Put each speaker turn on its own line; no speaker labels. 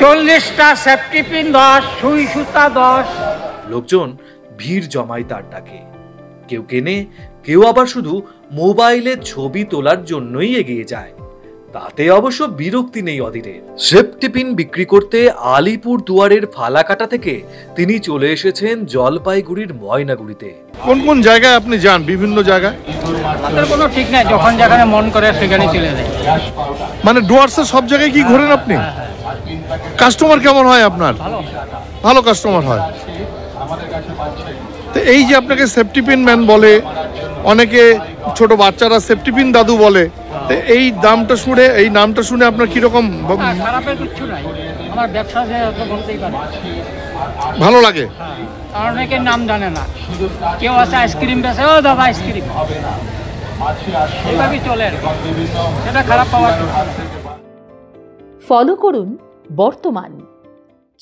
40টা safety pin 10, সুই সুতা 10।
লোকজন ভিড় জমায় তার ডাকে। কেউ কেনে, কেউ আবার শুধু মোবাইলে ছবি তোলার জন্যই এগিয়ে যায়। তাতে অবশ্য বিরক্তি নেই অধীরের। সেফটি পিন বিক্রি করতে আলিপুর দুয়ারের ফালাকাটা থেকে তিনি চলে এসেছেন জলপাইগুড়ির ময়নাগুড়িতে।
কোন কোন জায়গায় আপনি যান? বিভিন্ন জায়গায়?
আমাদের কোনো ঠিক নাই, যখন যেখানে মন করে সেখানে চলে যায়।
মানে ডুয়ার্সের সব জায়গায় কি ঘোরেন আপনি? কাস্টমার কেমন হয় আপনার? ভালো কাস্টমার হয়। তো এই যে আপনাকে সেফটি পিন ম্যান বলে, অনেকে ছোট বাচ্চারা সেফটি পিন দাদু বলে, তো এই দামটা শুনে, এই নামটা শুনে আপনার কিরকম?
খারাপের কিছু নাই, আমার ব্যবসা যে বলতেই পারে
ভালো লাগে।
আর অনেকের নাম জানে না, কেউ আছে আইসক্রিম বেচে, ও দাদা আইসক্রিম, এইভাবেই চলে, সেটা খারাপ পাওয়ার।
ফলো করুন বর্তমান।